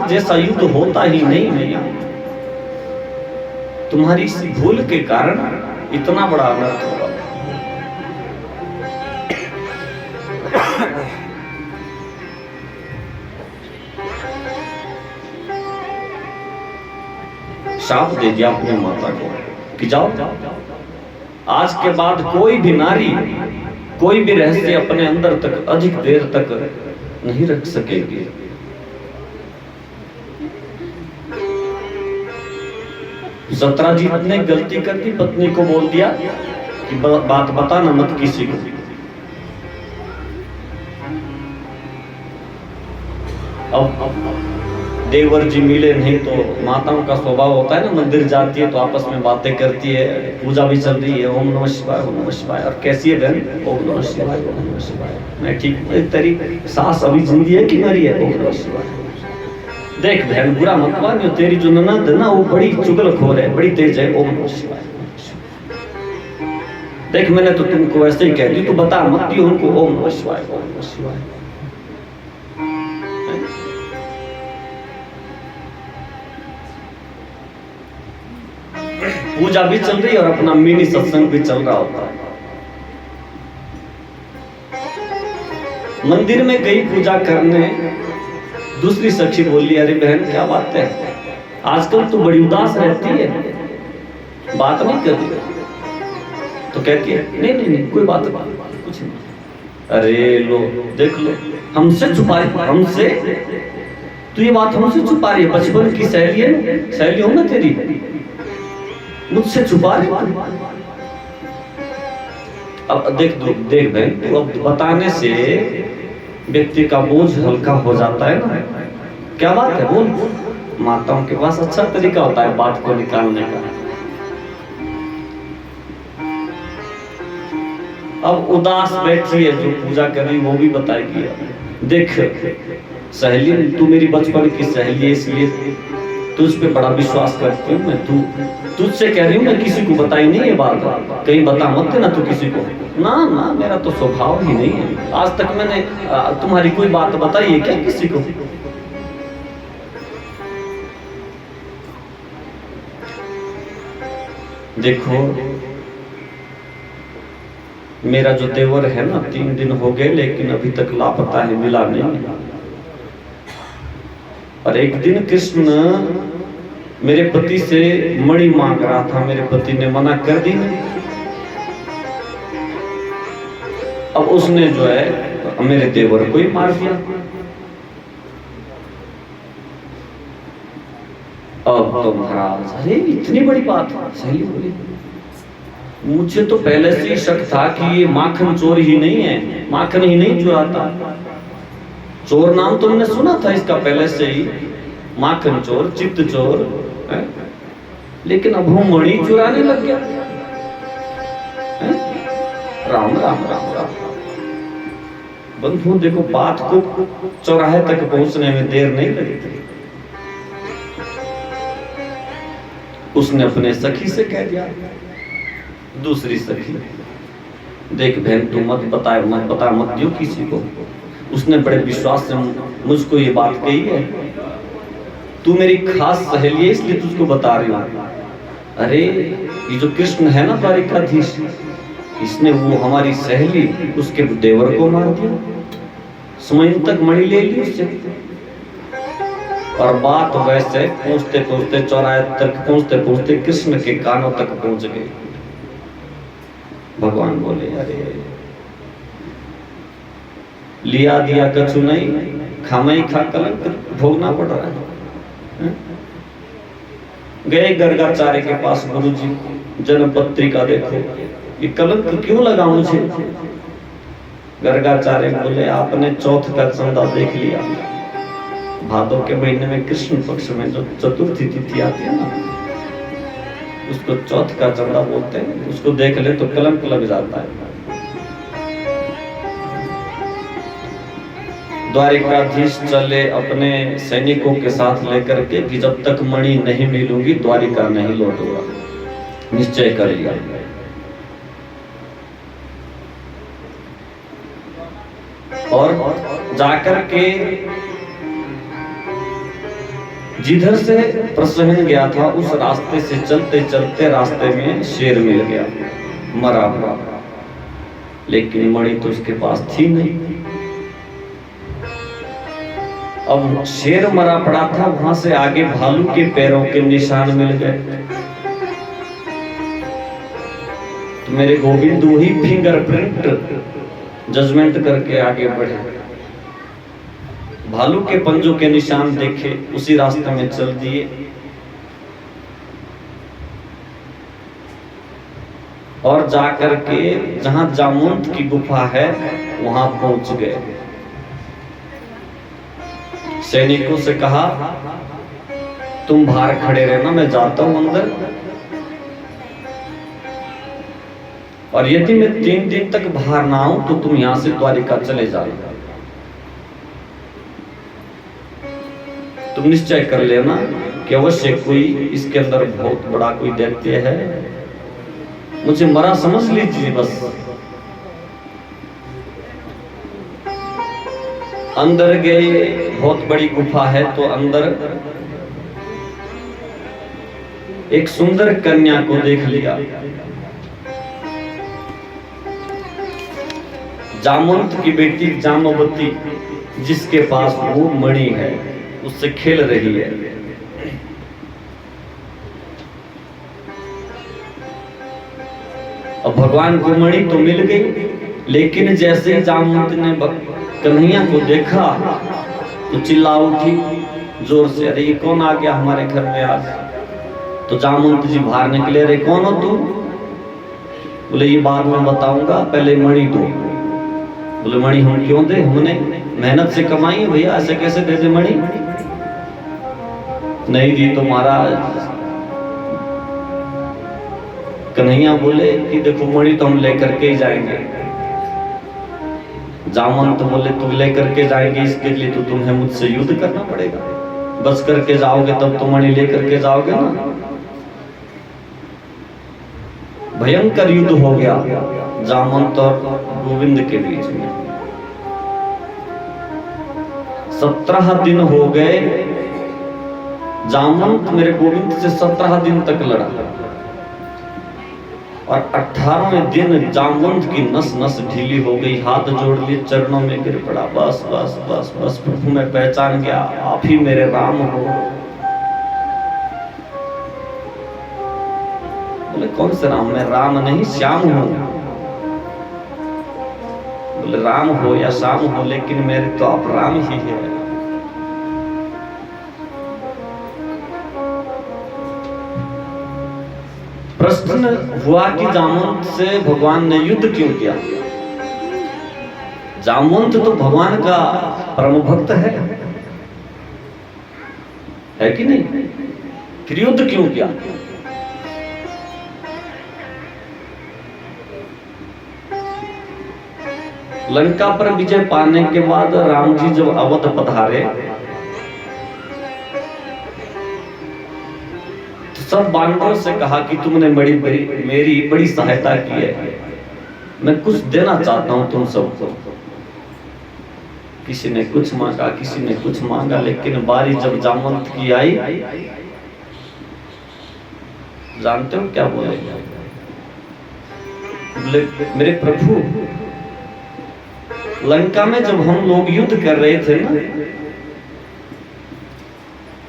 भारत जैसा युद्ध होता ही नहीं मैया। तुम्हारी इस भूल के कारण इतना बड़ा अनर्थ हुआ। शाप दे दिया अपनी माता को कि जाओ, आज के बाद कोई भी नारी कोई भी रहस्य अपने अंदर तक अधिक देर तक नहीं रख सकेगी। सत्राजीत ने गलती कर दी, पत्नी को बोल दिया कि बात बताना मत किसी को। अब देवर जी मिले नहीं तो माताओं का स्वभाव होता है ना, मंदिर जाती है तो आपस में बातें करती है, पूजा भी चल रही है, ओम नमः शिवाय ओम नमः शिवाय। और कैसी है बहन? ओम नमः शिवाय ओम नमः शिवाय। मैं ठीक हूँ। तेरी सास अभी जिंदी है कि मरी है? ओम नमः शिवाय। देख बहन बुरा मत मानियो, तेरी जो ननद है ना वो बड़ी चुगलखोर है, बड़ी तेज है। ओम नमः शिवाय। देख मैंने तो तुमको वैसे ही कह दी, तू बता मत दियो उनको ओम नमः शिवाय ओम नमः शिवाय। पूजा भी चल रही है और अपना मिनी सत्संग भी चल रहा होता है। मंदिर में गई पूजा करने, दूसरी सखी बोली अरे बहन क्या बात है, आजकल तो बड़ी उदास रहती है, बात नहीं कर रही। तो कहती है नहीं नहीं नहीं कोई बात कुछ नहीं। अरे लो देख लो, हमसे छुपा रही, हमसे तू ये बात हमसे छुपा रही है। बचपन की सहेली है, सहेली हो ना तेरी, मुझसे छुपा रही। अब देख बहन, तू अब बताने से व्यक्ति का बोझ हल्का हो जाता है ना। क्या बात है बोल। माताओं के पास अच्छा तरीका होता है बात को निकालने का। अब उदास बैठी है जो पूजा कर रही वो भी बताएगी। देख सहेली, तू मेरी बचपन की सहेली है, इसलिए तुझ पे बड़ा विश्वास करती हूँ मैं। तू तुझसे कह रही हूँ, मैं किसी को बताई नहीं है बात, कहीं बता मत देना तू किसी को। ना ना मेरा तो स्वभाव ही नहीं है, आज तक मैंने तुम्हारी कोई बात बताई है क्या किसी को? देखो मेरा जो देवर है ना, 3 दिन हो गए लेकिन अभी तक लापता है, मिला नहीं। और एक दिन कृष्ण मेरे पति से मणि मांग रहा था, मेरे पति ने मना कर दी। अब उसने जो है मेरे देवर को ही मार दिया। अब तो महाराज, अरे इतनी बड़ी बात सही बोली। मुझे तो पहले से ही शक था कि ये माखन चोर ही नहीं है, माखन ही नहीं चुराता। चोर नाम तुमने सुना था इसका पहले से ही, माखन चोर, चित्त चोर है? लेकिन अब वो मणि चुराने लग गया है? राम राम राम राम। बंधु देखो, बात को चौराहे तक पहुंचने में देर नहीं लगी थी। उसने अपने सखी से कह दिया, दूसरी सखी, देख बहन तू मत बता मत दियो किसी को। उसने बड़े विश्वास से मुझको ये बात कही है, तू मेरी खास सहेली है इसलिए तुझको बता रही हूँ। अरे ये जो कृष्ण है ना द्वारिकाधीश, इसने वो हमारी सहेली उसके देवर को मार दिया, समय तक मणि ले ली उससे। और बात वैसे पहुंचते पहुंचते चौराहे तक पहुंचते कृष्ण के कानों तक पहुंच गई। भगवान बोले अरे लिया दिया कछु नहीं, खामई खा कलंक भोगना पड़ रहा है। गए गर्गाचार्य के पास, गुरुजी जन्म पत्रिका देखो, ये कलंक क्यों लगा मुझे? गर्गाचार्य बोले आपने चौथ का चंदा देख लिया, भादों के महीने में कृष्ण पक्ष में जो चतुर्थी तिथि आती है ना, उसको चौथ का चंदा बोलते हैं। उसको देख ले तो कलंक लग जाता है। द्वारिकाधीश चले अपने सैनिकों के साथ लेकर के कि जब तक मणि नहीं मिलूंगी द्वारिका नहीं लौटूंगा, निश्चय कर लिया। और जाकर के जिधर से प्रसन्न गया था उस रास्ते से चलते चलते रास्ते में शेर मिल गया मरा हुआ, लेकिन मणि तो उसके पास थी नहीं। अब शेर मरा पड़ा था, वहां से आगे भालू के पैरों के निशान मिल गए। तो मेरे गोविंद वही फिंगरप्रिंट जजमेंट करके आगे बढ़े, भालू के पंजों के निशान देखे, उसी रास्ते में चल दिए और जाकर के जहां जामुन की गुफा है वहां पहुंच गए। सैनिकों से कहा तुम बाहर खड़े रहना, मैं जाता हूं अंदर, और यदि मैं 3 दिन तक बाहर ना आऊं तो तुम यहां से द्वारिका चले जाना। तुम निश्चय कर लेना कि अवश्य कोई इसके अंदर बहुत बड़ा कोई दैत्य है, मुझे मरा समझ लीजिए बस। अंदर गए, बहुत बड़ी गुफा है, तो अंदर एक सुंदर कन्या को देख लिया, जामवंत की बेटी जामवती, जिसके पास वो मणि है, उससे खेल रही है। अब भगवान को मणि तो मिल गई, लेकिन जैसे जामवंत ने कन्हैया को देखा तो चिल्ला उठी जोर से, अरे ये कौन आ गया हमारे घर में आज। तो जामवंत जी बाहर निकले, अरे कौन हो तू? बोले ये बाद में बताऊंगा, पहले मणि दो। बोले मणि हम क्यों दे, हमने मेहनत से कमाई है भैया, ऐसे कैसे दे दे मणि? नहीं दी तो महाराज। कन्हैया बोले कि देखो मणि तो हम लेकर के ही जाएंगे। जामवंत बोले तुम लेकर के जाएंगे, इसके लिए तो तुम्हें मुझसे युद्ध करना पड़ेगा, बस करके जाओगे तब तो मणि लेकर के जाओगे ना। भयंकर युद्ध हो गया जामवंत और गोविंद के बीच में। 17 दिन हो गए, जामवंत मेरे गोविंद से 17 दिन तक लड़ा, और 18वें दिन जामवंत की नस नस ढीली हो गई, हाथ जोड़ लिए, चरणों में गिर पड़ा, बस बस बस बस प्रभु मैं पहचान गया, आप ही मेरे राम हो। बोले कौन से राम? मैं राम नहीं श्याम हूं। बोले राम हो या श्याम हो, लेकिन मेरे तो आप राम ही है। प्रश्न हुआ कि जामवंत से भगवान ने युद्ध क्यों किया? जामवंत तो भगवान का परम भक्त है कि नहीं? फिर युद्ध क्यों किया? लंका पर विजय पाने के बाद राम जी जब अवध पधारे, सब बांधवों से कहा कि तुमने मेरी बड़ी सहायता की है, मैं कुछ देना चाहता हूं तुम सबको। किसी ने कुछ मांगा, किसी ने कुछ मांगा, लेकिन बारी जब जामवंत की आई, जानते हो क्या बोले? बोले मेरे प्रभु, लंका में जब हम लोग युद्ध कर रहे थे ना,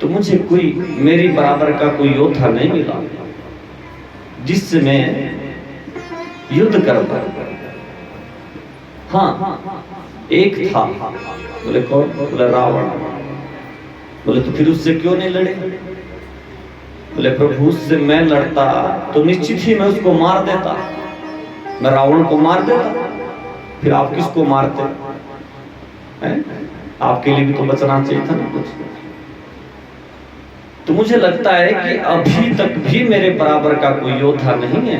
तो मुझे कोई मेरी बराबर का कोई योद्धा नहीं मिला जिससे मैं युद्ध कर पाऊं। हाँ एक था। बोले कौन? बोले रावण। बोले तो फिर उससे क्यों नहीं लड़े? बोले प्रभु उससे मैं लड़ता तो निश्चित ही मैं उसको मार देता, मैं रावण को मार देता, फिर आप किसको मारते हैं? आपके लिए भी तो बचना चाहिए था ना कुछ। तो मुझे लगता है कि अभी तक भी मेरे बराबर का कोई योद्धा नहीं है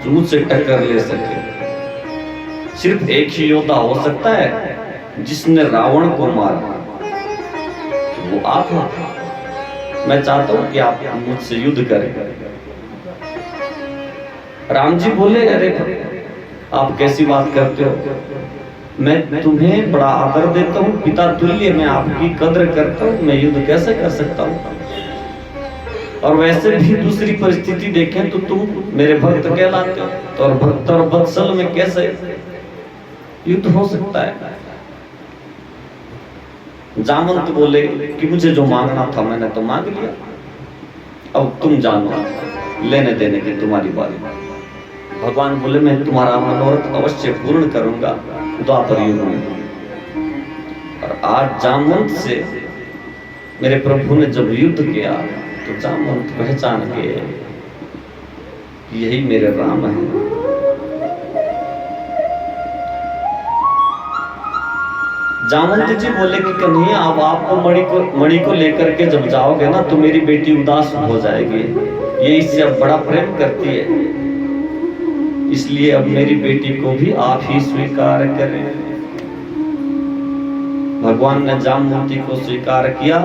जो मुझसे टक्कर ले सके। सिर्फ एक ही योद्धा हो सकता है जिसने रावण को मारा, वो आप हो। मैं चाहता हूं कि आप मुझसे युद्ध करें। राम जी बोले अरे आप कैसी बात करते हो, मैं तुम्हें बड़ा आदर देता हूँ, पिता तुल्य मैं आपकी कद्र करता हूँ, मैं युद्ध कैसे कर सकता हूँ? और वैसे भी दूसरी परिस्थिति देखें तो तुम मेरे भक्त कहलाते हो, तो और भक्त और वत्सल में कैसे युद्ध हो सकता है? जामवंत बोले कि मुझे जो मांगना था मैंने तो मांग लिया, अब तुम जानो, लेने देने की तुम्हारी बारी। भगवान बोले मैं तुम्हारा मनोरथ अवश्य पूर्ण करूंगा द्वापर युग में। और आज जामवंत से मेरे प्रभु ने जब युद्ध किया तो जामवंत पहचान के यही मेरे राम है। जामवंत जी बोले कि कन्हैया अब आपको मणि को लेकर के जब जाओगे ना तो मेरी बेटी उदास हो जाएगी, ये इससे अब बड़ा प्रेम करती है, इसलिए अब मेरी बेटी को भी आप ही स्वीकार करें। भगवान ने जामवंती को स्वीकार किया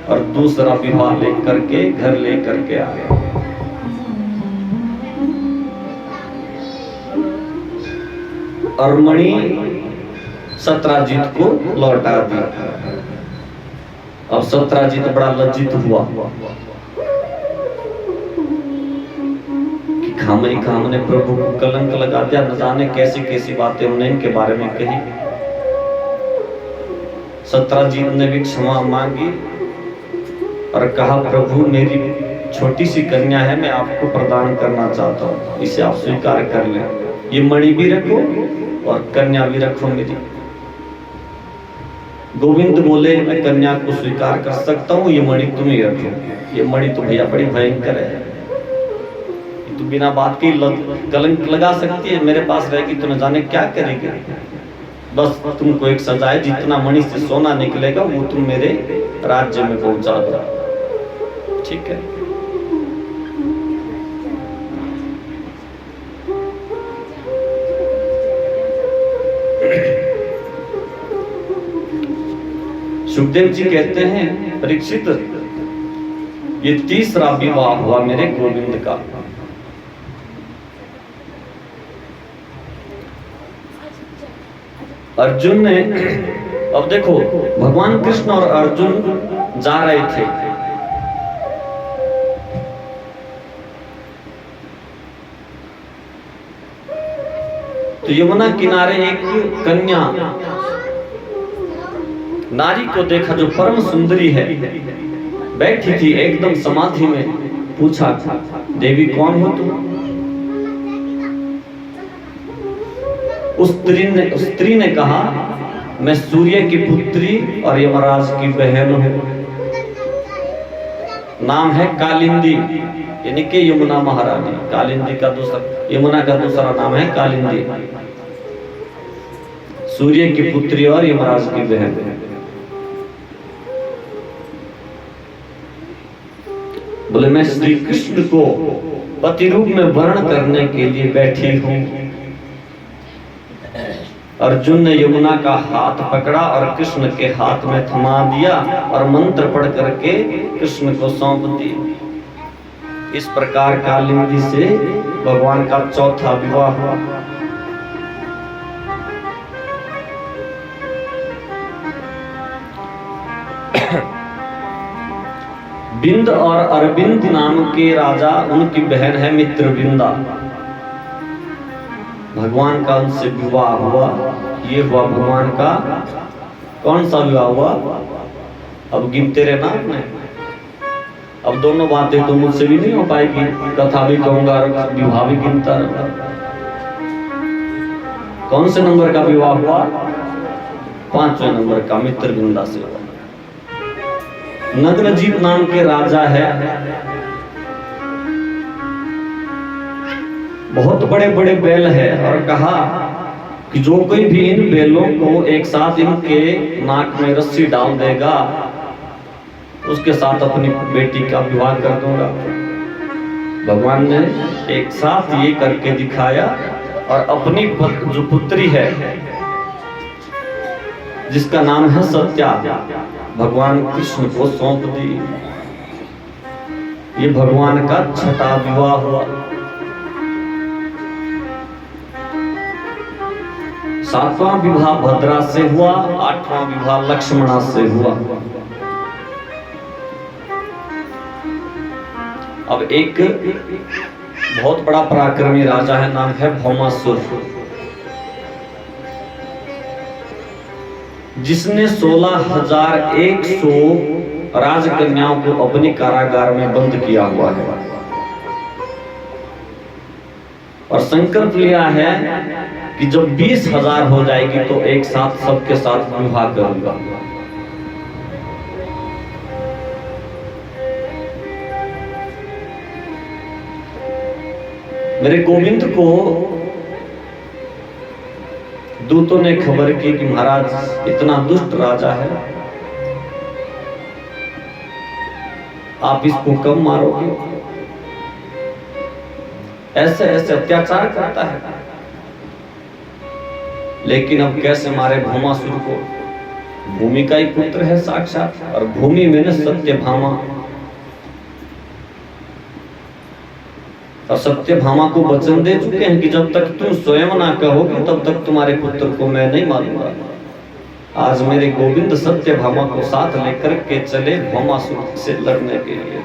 और दूसरा विवाह लेकर के घर लेकर के आ गया। और मणि सत्राजित को लौटा दिया। अब सत्राजित बड़ा लज्जित हुआ कि खाम ने प्रभु को कलंक लगा दिया, न जाने कैसी कैसी बातें उन्हें इनके बारे में कही। सत्राजित ने भी क्षमा मांगी और कहा प्रभु मेरी छोटी सी कन्या है, मैं आपको प्रदान करना चाहता हूँ, इसे आप स्वीकार कर लें, ये मणि भी रखो और कन्या भी रखो मेरी। गोविंद बोले मैं कन्या को स्वीकार कर सकता हूँ, ये मणि तुम ही रखो। ये मणि तो भैया बड़ी भयंकर है, तो बिना बात के कलंक लगा सकती है, मेरे पास रहेगी तो न जाने क्या करेगी। बस तुमको एक सजा है, जितना मणि से सोना निकलेगा वो तुम मेरे राज्य में पहुंचा दो। ठीक है। सुखदेव जी कहते हैं परीक्षित ये तीसरा विवाह हुआ मेरे गोविंद का। अर्जुन ने, अब देखो भगवान कृष्ण और अर्जुन जा रहे थे, तो यमुना किनारे एक कन्या नारी को देखा जो परम सुंदरी है, बैठी थी एकदम समाधि में। पूछा देवी कौन हो तुम? उस स्त्री ने कहा मैं सूर्य की पुत्री और यमराज की बहन हूं, नाम है कालिंदी, यानी कि यमुना महारानी। कालिंदी का दूसरा, यमुना का दूसरा नाम है कालिंदी, सूर्य की पुत्री और यमराज की बहन। बोले मैं श्री कृष्ण को पति रूप में वर्ण करने के लिए बैठी हूं। अर्जुन ने यमुना का हाथ पकड़ा और कृष्ण के हाथ में थमा दिया और मंत्र पढ़ करके कृष्ण को सौंप दिया। इस प्रकार कालिंदी से भगवान का चौथा विवाह हुआ। बिंद और अरविंद नाम के राजा, उनकी बहन है मित्रविंदा। भगवान का उनसे विवाह हुआ। ये हुआ भगवान का कौन सा विवाह हुआ? अब गिनते रहना आपने। अब दोनों बातें तो मुझसे भी नहीं हो पाएगी, कथा भी कहूंगा और विवाह भी गिनता रहूंगा। कौन से नंबर का विवाह हुआ? 5वें नंबर का मित्रविंदा से हुआ। नग्नजीत नाम के राजा है, बहुत बड़े बड़े बैल है, और कहा कि जो कोई भी इन बैलों को एक साथ इनके नाक में रस्सी डाल देगा उसके साथ अपनी बेटी का विवाह कर दूंगा। भगवान ने एक साथ ये करके दिखाया और अपनी जो पुत्री है जिसका नाम है सत्या, भगवान कृष्ण को सौंप दी। ये भगवान का छठा विवाह हुआ। 7वां विवाह भद्रा से हुआ, 8वां विवाह लक्ष्मणा से हुआ। अब एक बहुत बड़ा पराक्रमी राजा है, नाम है भौमासुर, जिसने 16,100 राजकन्याओं को अपने कारागार में बंद किया हुआ है और संकल्प लिया है कि जब 20,000 हो जाएगी तो एक साथ सबके साथ विवाह करूंगा। मेरे गोविंद को दूतों ने खबर की कि महाराज इतना दुष्ट राजा है, आप इसको कब मारोगे, ऐसे ऐसे अत्याचार करता है। लेकिन अब कैसे मारे भौमासुर को? भूमि का ही पुत्र है साक्षात, और भूमि में न सत्यभामा, और सत्यभामा को वचन दे चुके हैं कि जब तक तुम स्वयं ना कहोगे तब तक तुम्हारे पुत्र को मैं नहीं मारूंगा। आज मेरे गोविंद सत्यभामा को साथ लेकर के चले भौमासुर से लड़ने के लिए,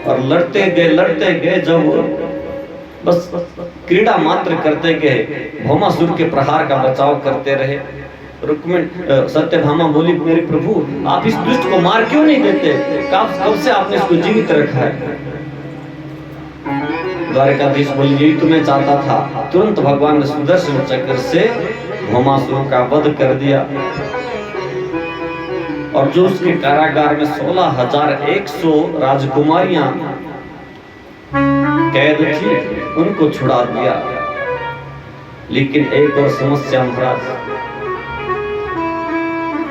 और लड़ते गए जब बस क्रीड़ा मात्र करते गए, भौमासुर के प्रहार का बचाव करते रहे। रुक्मिणी सत्यभामा बोली, मेरे प्रभु आप इस दुष्ट को मार क्यों नहीं देते, कब से आपने इसको जीवित रखा है? द्वारकाधीश बोली, यही तो मैं चाहता था। तुरंत भगवान ने सुदर्शन चक्र से भौमासुर का वध कर दिया, और जो उसके कारागार में 16,100 राजकुमारियां कैद थी उनको छुड़ा दिया। लेकिन एक और समस्या महाराज,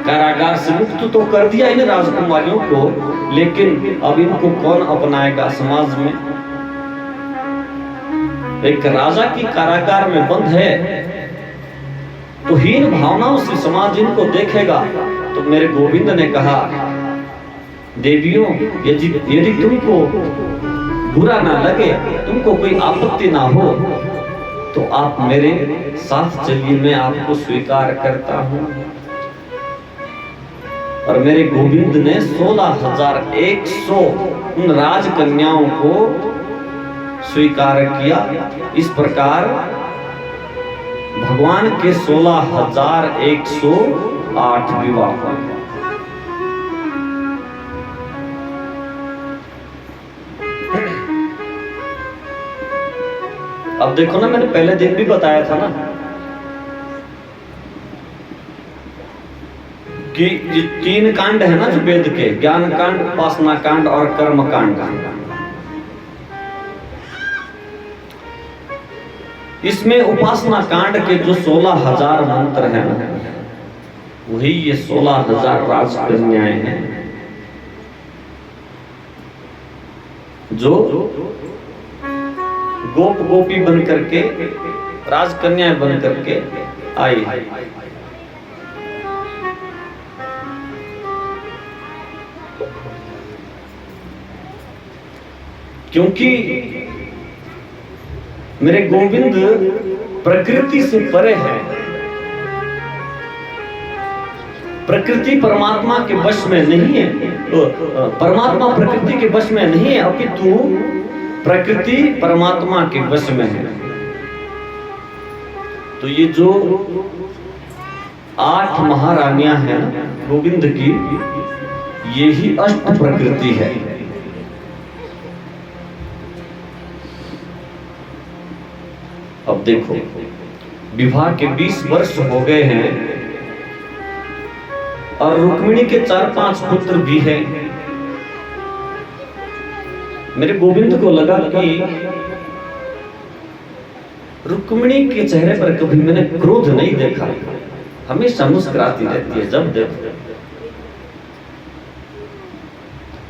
कारागार से मुक्त तो कर दिया इन राजकुमारियों को, लेकिन अब इनको कौन अपनाएगा समाज में? एक राजा की कारागार में बंद है तो हीन भावनाओं से समाज इनको देखेगा। तो मेरे गोविंद ने कहा, देवियों यदि तुमको बुरा ना लगे, तुमको कोई आपत्ति ना हो, तो आप मेरे साथ चलिए, मैं आपको स्वीकार करता हूं। और मेरे गोविंद ने 16,100 उन राजकन्याओं को स्वीकार किया। इस प्रकार भगवान के 16,108 विवाह हुए। अब देखो ना, मैंने पहले दिन भी बताया था ना कि ये 3 कांड है ना जो वेद के, ज्ञान कांड, उपासना कांड और कर्म कांड। इसमें उपासना कांड के जो 16,000 मंत्र हैं वही ये 16,000 राजकन्याएं हैं जो गोप गोपी बन करके, राजकन्याएं बन करके आई। क्योंकि मेरे गोविंद प्रकृति से परे है, प्रकृति परमात्मा के वश में नहीं है, तो परमात्मा प्रकृति के वश में नहीं है, अपितु प्रकृति परमात्मा के वश में है। तो ये जो 8 महारानियां हैं गोविंद की, ये ही अष्ट प्रकृति है। अब देखो, विवाह के 20 वर्ष हो गए हैं और रुक्मिणी के 4-5 पुत्र भी हैं। मेरे गोविंद को लगा कि रुक्मिणी के चेहरे पर कभी मैंने क्रोध नहीं देखा, हमेशा मुस्कुराती रहती है जब देखो।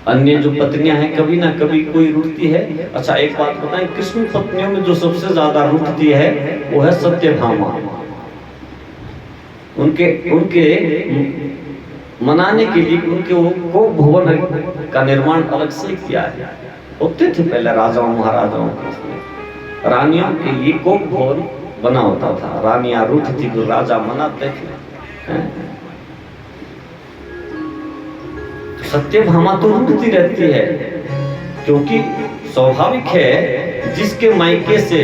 अन्य जो पत्नियां हैं कभी ना कभी कोई रूठती है। अच्छा एक बात बताएं, कृष्ण पत्नियों में जो सबसे ज्यादा रूठती है वो है सत्यभामा। उनके मनाने के लिए उनके वो भवन का निर्माण अलग से किया है। होते थे पहले राजाओं महाराजाओं के, रानियों के लिए कोप भवन बना होता था, रानियां रूठती तो राजा मनाते थे। सत्यभामा तो रूठती रहती है, क्योंकि स्वाभाविक है जिसके मायके से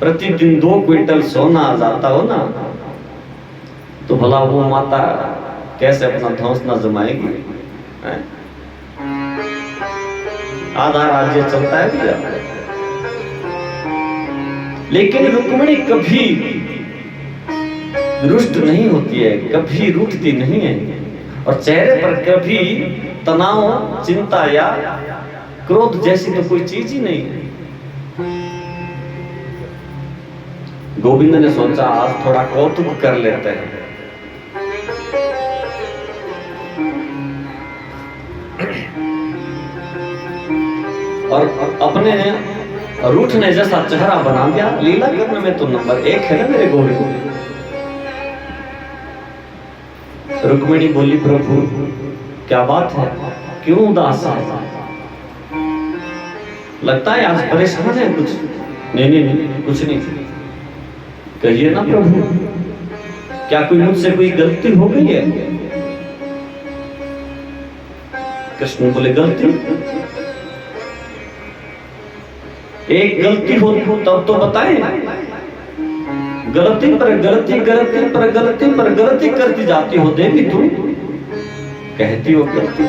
प्रतिदिन 2 क्विंटल सोना आ जाता हो ना, तो भला वो माता कैसे अपना धौंस न जमाएगी? आधा राज्य चलता है भैया। लेकिन रुक्मिणी कभी रुष्ट नहीं होती है, कभी रूठती नहीं है, और चेहरे पर कभी तनाव, चिंता या क्रोध जैसी तो कोई चीज ही नहीं है। गोविंद ने सोचा आज थोड़ा कौतुक कर लेते हैं। और अपने रूठने जैसा चेहरा बना दिया। लीला करने में तो नंबर 1 है ना मेरे गोविंद। रुक्मिणी बोली, प्रभु क्या बात है, क्यों उदास है? लगता है आज परेशान है कुछ? नहीं, कुछ नहीं। कहिए ना प्रभु, क्या कोई मुझसे कोई गलती हो गई है? कृष्ण बोले, गलती? एक गलती हो तब तो बताएं। गलती पर गलती, गलती पर गलती पर गलती करती जाती हो देवी, तुम कहती हो गलती।